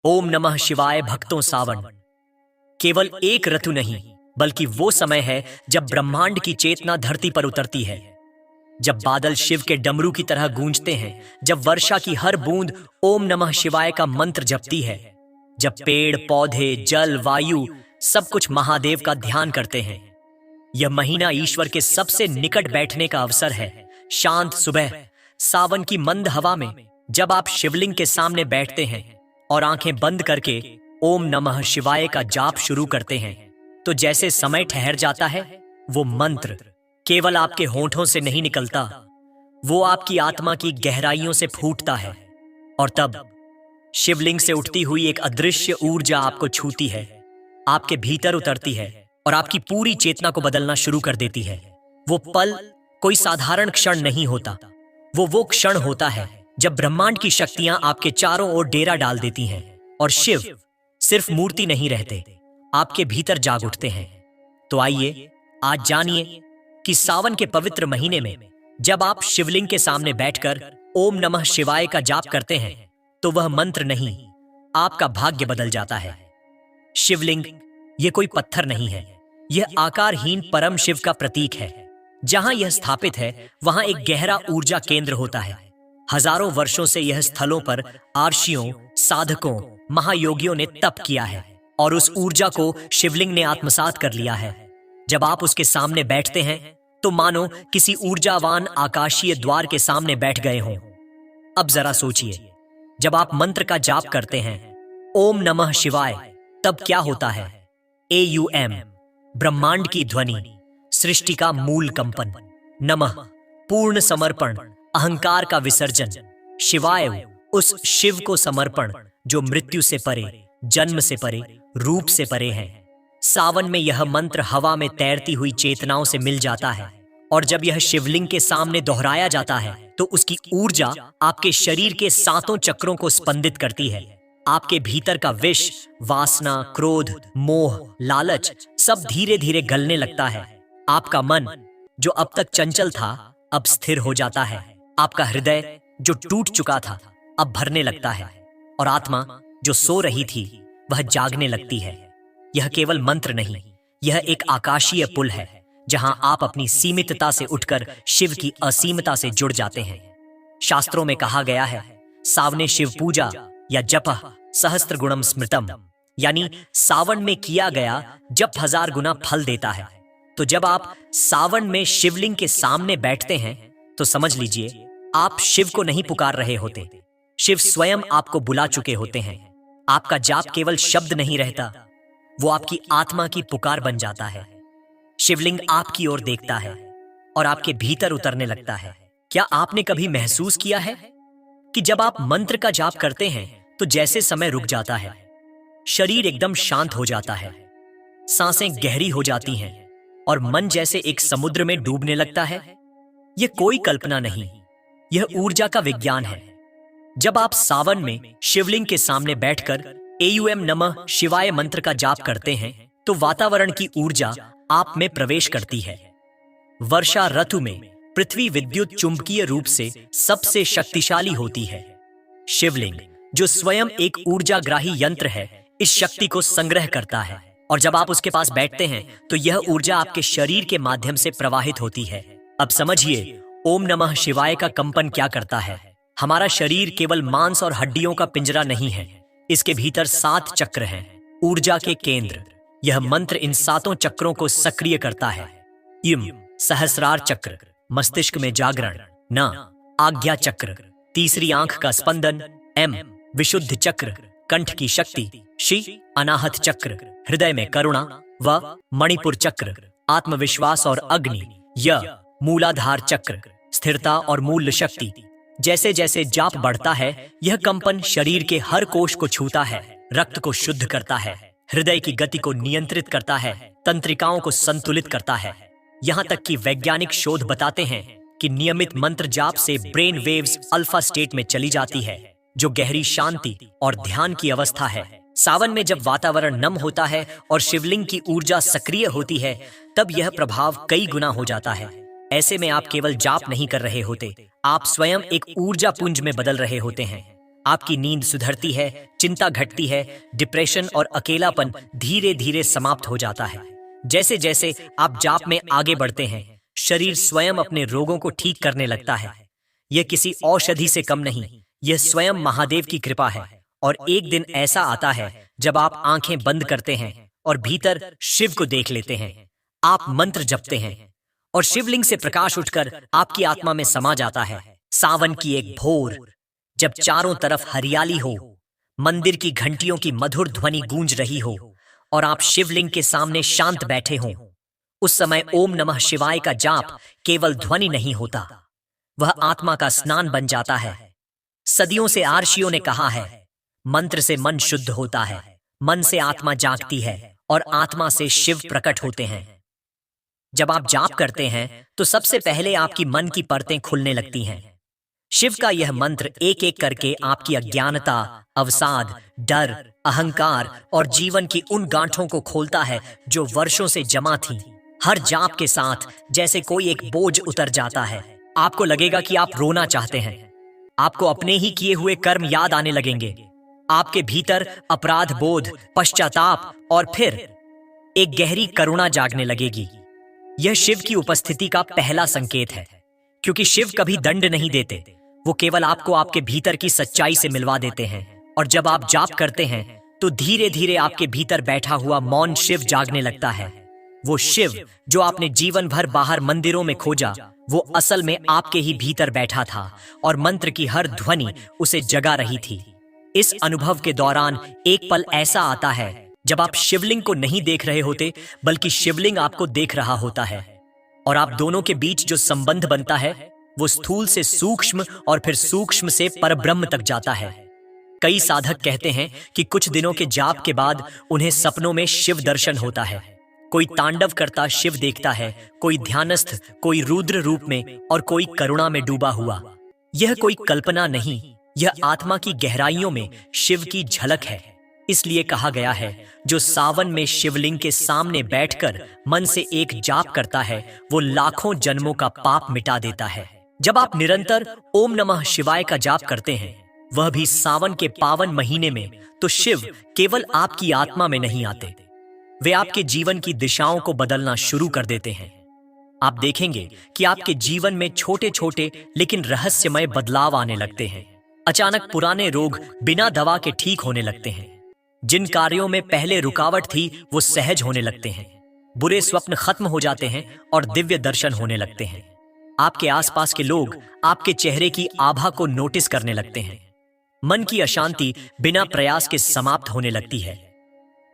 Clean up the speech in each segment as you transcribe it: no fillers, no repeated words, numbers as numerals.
ओम नमः शिवाय भक्तों सावन केवल एक ऋतु नहीं बल्कि वो समय है जब ब्रह्मांड की चेतना धरती पर उतरती है। जब बादल शिव के डमरू की तरह गूंजते हैं, जब वर्षा की हर बूंद ओम नमः शिवाय का मंत्र जपती है, जब पेड़ पौधे जल वायु सब कुछ महादेव का ध्यान करते हैं। यह महीना ईश्वर के सबसे निकट बैठने का अवसर है। शांत सुबह सावन की मंद हवा में जब आप शिवलिंग के सामने बैठते हैं और आंखें बंद करके ओम नमः शिवाय का जाप शुरू करते हैं, तो जैसे समय ठहर जाता है। वो मंत्र केवल आपके होंठों से नहीं निकलता, वो आपकी आत्मा की गहराइयों से फूटता है। और तब शिवलिंग से उठती हुई एक अदृश्य ऊर्जा आपको छूती है, आपके भीतर उतरती है और आपकी पूरी चेतना को बदलना शुरू कर देती है। वो पल कोई साधारण क्षण नहीं होता, वो क्षण होता है जब ब्रह्मांड की शक्तियां आपके चारों ओर डेरा डाल देती हैं और शिव सिर्फ मूर्ति नहीं रहते, आपके भीतर जाग उठते हैं। तो आइए आज जानिए कि सावन के पवित्र महीने में जब आप शिवलिंग के सामने बैठकर ओम नमः शिवाय का जाप करते हैं, तो वह मंत्र नहीं, आपका भाग्य बदल जाता है। शिवलिंग ये कोई पत्थर नहीं है, यह आकारहीन परम शिव का प्रतीक है। जहां यह स्थापित है वहां एक गहरा ऊर्जा केंद्र होता है। हजारों वर्षों से यह स्थलों पर आर्षियों, साधकों, महायोगियों ने तप किया है और उस ऊर्जा को शिवलिंग ने आत्मसात कर लिया है। जब आप उसके सामने बैठते हैं तो मानो किसी ऊर्जावान आकाशीय द्वार के सामने बैठ गए हों। अब जरा सोचिए, जब आप मंत्र का जाप करते हैं ओम नमः शिवाय, तब क्या होता है? AUM ब्रह्मांड की ध्वनि, सृष्टि का मूल कंपन। नमः पूर्ण समर्पण, अहंकार का विसर्जन। शिवाय उस शिव को समर्पण जो मृत्यु से परे, जन्म से परे, रूप से परे है। सावन में यह मंत्र हवा में तैरती हुई चेतनाओं से मिल जाता है और जब यह शिवलिंग के सामने दोहराया जाता है तो उसकी ऊर्जा आपके शरीर के सातों चक्रों को स्पंदित करती है। आपके भीतर का विष, वासना, क्रोध, मोह, लालच सब धीरे धीरे गलने लगता है। आपका मन जो अब तक चंचल था अब स्थिर हो जाता है। आपका हृदय जो टूट चुका था अब भरने लगता है और आत्मा जो सो रही थी वह जागने लगती है। यह केवल मंत्र नहीं, यह एक आकाशीय पुल है जहां आप अपनी सीमितता से उठकर शिव की असीमता से जुड़ जाते हैं। शास्त्रों में कहा गया है, सावने शिव पूजा या जपः सहस्त्र गुणम स्मृतम, यानी सावन में किया गया जप 1000 गुना फल देता है। तो जब आप सावन में शिवलिंग के सामने बैठते हैं तो समझ लीजिए आप शिव को नहीं पुकार रहे होते, शिव स्वयं आपको बुला चुके होते हैं। आपका जाप केवल शब्द नहीं रहता, वो आपकी आत्मा की पुकार बन जाता है। शिवलिंग आपकी ओर देखता है और आपके भीतर उतरने लगता है। क्या आपने कभी महसूस किया है कि जब आप मंत्र का जाप करते हैं तो जैसे समय रुक जाता है, शरीर एकदम शांत हो जाता है, सांसें गहरी हो जाती हैं और मन जैसे एक समुद्र में डूबने लगता है? यह कोई कल्पना नहीं, यह ऊर्जा का विज्ञान है। जब आप सावन में शिवलिंग के सामने बैठकर AUM नमः शिवाय मंत्र का जाप करते हैं तो वातावरण की ऊर्जा आप में प्रवेश करती है। वर्षा ऋतु में पृथ्वी विद्युत चुंबकीय रूप से सबसे शक्तिशाली होती है। शिवलिंग जो स्वयं एक ऊर्जाग्राही यंत्र है, इस शक्ति को संग्रह करता है और जब आप उसके पास बैठते हैं तो यह ऊर्जा आपके शरीर के माध्यम से प्रवाहित होती है। अब समझिए ओम नमः शिवाय का कंपन क्या करता है। हमारा शरीर केवल मांस और हड्डियों का पिंजरा नहीं है, इसके भीतर 7 चक्र हैं, ऊर्जा के केंद्र। यह मंत्र इन 7 चक्रों को सक्रिय करता है। इम सहस्रार चक्र, मस्तिष्क में जागरण। न आज्ञा चक्र, तीसरी आंख का स्पंदन। एम विशुद्ध चक्र, कंठ की शक्ति। शी अनाहत चक्र, हृदय में करुणा। व मणिपुर चक्र, आत्मविश्वास और अग्नि। य मूलाधार चक्र, स्थिरता और मूल्य शक्ति। जैसे जैसे जाप बढ़ता है यह कंपन शरीर के हर कोश को छूता है, रक्त को शुद्ध करता है, हृदय की गति को नियंत्रित करता है, तंत्रिकाओं को संतुलित करता है। यहाँ तक कि वैज्ञानिक शोध बताते हैं कि नियमित मंत्र जाप से ब्रेन वेव्स अल्फा स्टेट में चली जाती है, जो गहरी शांति और ध्यान की अवस्था है। सावन में जब वातावरण नम होता है और शिवलिंग की ऊर्जा सक्रिय होती है, तब यह प्रभाव कई गुना हो जाता है। ऐसे में आप केवल जाप नहीं कर रहे होते, आप स्वयं एक ऊर्जा पुंज में बदल रहे होते हैं। आपकी नींद सुधरती है, चिंता घटती है, डिप्रेशन और अकेलापन धीरे धीरे समाप्त हो जाता है। जैसे जैसे आप जाप में आगे बढ़ते हैं, शरीर स्वयं अपने रोगों को ठीक करने लगता है। यह किसी औषधि से कम नहीं, यह स्वयं महादेव की कृपा है। और एक दिन ऐसा आता है जब आप आंखें बंद करते हैं और भीतर शिव को देख लेते हैं। आप मंत्र जपते हैं और शिवलिंग से प्रकाश उठकर आपकी आत्मा में समा जाता है। सावन की एक भोर, जब चारों तरफ हरियाली हो, मंदिर की घंटियों की मधुर ध्वनि गूंज रही हो और आप शिवलिंग के सामने शांत बैठे हों, उस समय ओम नमः शिवाय का जाप केवल ध्वनि नहीं होता, वह आत्मा का स्नान बन जाता है। सदियों से आर्षियों ने कहा है, मंत्र से मन शुद्ध होता है, मन से आत्मा जागती है और आत्मा से शिव प्रकट होते हैं। जब आप जाप करते हैं तो सबसे पहले आपकी मन की परतें खुलने लगती हैं। शिव का यह मंत्र एक एक करके आपकी अज्ञानता, अवसाद, डर, अहंकार और जीवन की उन गांठों को खोलता है जो वर्षों से जमा थी। हर जाप के साथ जैसे कोई एक बोझ उतर जाता है। आपको लगेगा कि आप रोना चाहते हैं। आपको अपने ही किए हुए कर्म याद आने लगेंगे। आपके भीतर अपराध बोध, पश्चाताप और फिर एक गहरी करुणा जागने लगेगी। यह शिव की उपस्थिति का पहला संकेत है, क्योंकि शिव कभी दंड नहीं देते, वो केवल आपको आपके भीतर की सच्चाई से मिलवा देते हैं। और जब आप जाप करते हैं तो धीरे धीरे आपके भीतर बैठा हुआ मौन शिव जागने लगता है। वो शिव जो आपने जीवन भर बाहर मंदिरों में खोजा, वो असल में आपके ही भीतर बैठा था और मंत्र की हर ध्वनि उसे जगा रही थी। इस अनुभव के दौरान एक पल ऐसा आता है जब आप शिवलिंग को नहीं देख रहे होते, बल्कि शिवलिंग आपको देख रहा होता है। और आप दोनों के बीच जो संबंध बनता है वो स्थूल से सूक्ष्म और फिर सूक्ष्म से परब्रह्म तक जाता है। कई साधक कहते हैं कि कुछ दिनों के जाप के बाद उन्हें सपनों में शिव दर्शन होता है। कोई तांडव करता शिव देखता है, कोई ध्यानस्थ, कोई रुद्र रूप में और कोई करुणा में डूबा हुआ। यह कोई कल्पना नहीं, यह आत्मा की गहराइयों में शिव की झलक है। इसलिए कहा गया है, जो सावन में शिवलिंग के सामने बैठकर मन से एक जाप करता है वो लाखों जन्मों का पाप मिटा देता है। जब आप निरंतर ओम नमः शिवाय का जाप करते हैं, वह भी सावन के पावन महीने में, तो शिव केवल आपकी आत्मा में नहीं आते, वे आपके जीवन की दिशाओं को बदलना शुरू कर देते हैं। आप देखेंगे कि आपके जीवन में छोटे छोटे लेकिन रहस्यमय बदलाव आने लगते हैं। अचानक पुराने रोग बिना दवा के ठीक होने लगते हैं। जिन कार्यों में पहले रुकावट थी वो सहज होने लगते हैं। बुरे स्वप्न खत्म हो जाते हैं और दिव्य दर्शन होने लगते हैं। आपके आसपास के लोग आपके चेहरे की आभा को नोटिस करने लगते हैं। मन की अशांति बिना प्रयास के समाप्त होने लगती है।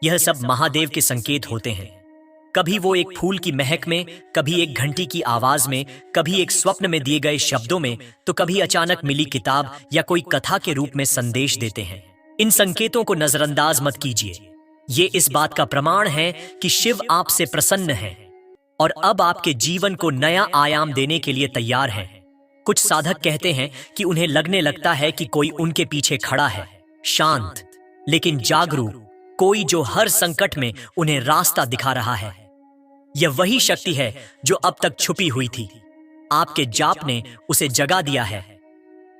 यह सब महादेव के संकेत होते हैं। कभी वो एक फूल की महक में, कभी एक घंटी की आवाज में, कभी एक स्वप्न में दिए गए शब्दों में, तो कभी अचानक मिली किताब या कोई कथा के रूप में संदेश देते हैं। इन संकेतों को नजरअंदाज मत कीजिए। ये इस बात का प्रमाण है कि शिव आपसे प्रसन्न है और अब आपके जीवन को नया आयाम देने के लिए तैयार है। कुछ साधक कहते हैं कि उन्हें लगने लगता है कि कोई उनके पीछे खड़ा है, शांत लेकिन जागरूक, कोई जो हर संकट में उन्हें रास्ता दिखा रहा है। यह वही शक्ति है जो अब तक छुपी हुई थी। आपके जाप ने उसे जगा दिया है।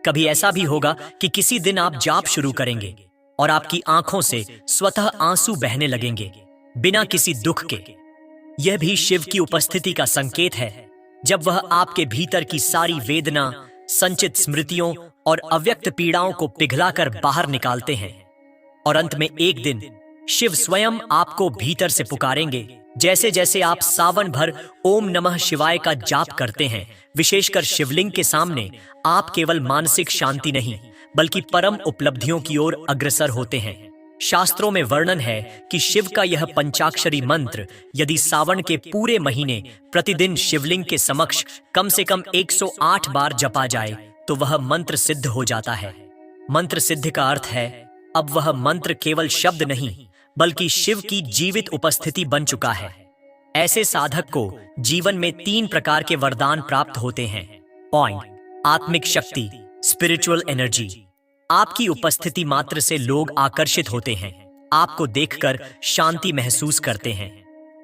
कभी ऐसा भी होगा कि किसी दिन आप जाप शुरू करेंगे और आपकी आंखों से स्वतः आंसू बहने लगेंगे, बिना किसी दुख के। यह भी शिव की उपस्थिति का संकेत है, जब वह आपके भीतर की सारी वेदना, संचित स्मृतियों और अव्यक्त पीड़ाओं को पिघलाकर बाहर निकालते हैं। और अंत में एक दिन शिव स्वयं आपको भीतर से पुकारेंगे। जैसे जैसे आप सावन भर ओम नमः शिवाय का जाप करते हैं, विशेषकर शिवलिंग के सामने, आप केवल मानसिक शांति नहीं बल्कि परम उपलब्धियों की ओर अग्रसर होते हैं। शास्त्रों में वर्णन है कि शिव का यह पंचाक्षरी मंत्र यदि सावन के पूरे महीने प्रतिदिन शिवलिंग के समक्ष कम से कम 108 बार जपा जाए तो वह मंत्र सिद्ध हो जाता है। मंत्र सिद्ध का अर्थ है अब वह मंत्र केवल शब्द नहीं बल्कि शिव की जीवित उपस्थिति बन चुका है। ऐसे साधक को जीवन में 3 प्रकार के वरदान प्राप्त होते हैं। पॉइंट: आत्मिक शक्ति, स्पिरिचुअल एनर्जी। आपकी उपस्थिति मात्र से लोग आकर्षित होते हैं, आपको देखकर शांति महसूस करते हैं।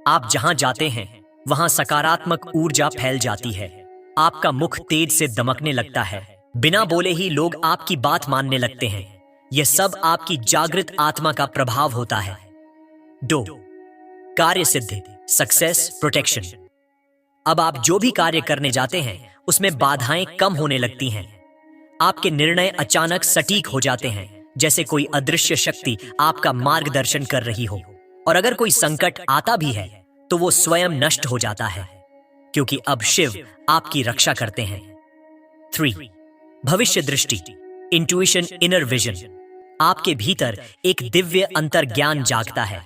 आप जहां जाते हैं वहां सकारात्मक ऊर्जा फैल जाती है। आपका मुख तेज से दमकने लगता है, बिना बोले ही लोग आपकी बात मानने लगते हैं। यह सब आपकी जागृत आत्मा का प्रभाव होता है। 2. कार्य सिद्धि, सक्सेस प्रोटेक्शन। अब आप जो भी कार्य करने जाते हैं उसमें बाधाएं कम होने लगती हैं। आपके निर्णय अचानक सटीक हो जाते हैं, जैसे कोई अदृश्य शक्ति आपका मार्गदर्शन कर रही हो। और अगर कोई संकट आता भी है तो वो स्वयं नष्ट हो जाता है, क्योंकि अब शिव आपकी रक्षा करते हैं। 3. भविष्य दृष्टि, इंट्यूशन, इनर विजन। आपके भीतर एक दिव्य अंतर्ज्ञान जागता है।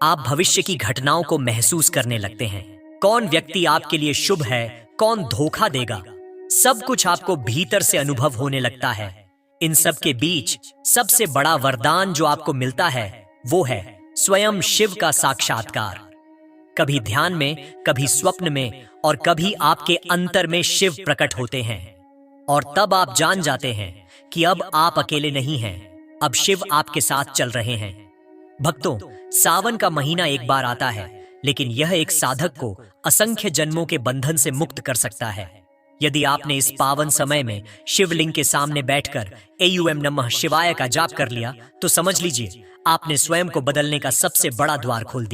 आप भविष्य की घटनाओं को महसूस करने लगते हैं। कौन व्यक्ति आपके लिए शुभ है, कौन धोखा देगा, सब कुछ आपको भीतर से अनुभव होने लगता है। इन सब के बीच सबसे बड़ा वरदान जो आपको मिलता है वो है स्वयं शिव का साक्षात्कार। कभी ध्यान में, कभी स्वप्न में और कभी आपके अंतर में शिव प्रकट होते हैं। और तब आप जान जाते हैं कि अब आप अकेले नहीं हैं, अब शिव आपके साथ चल रहे हैं। भक्तों, सावन का महीना एक बार आता है, लेकिन यह एक साधक को असंख्य जन्मों के बंधन से मुक्त कर सकता है। यदि आपने इस पावन समय में शिवलिंग के सामने बैठकर एयूएम नमः शिवाय का जाप कर लिया तो समझ लीजिए आपने स्वयं को बदलने का सबसे बड़ा द्वार खोल दिया।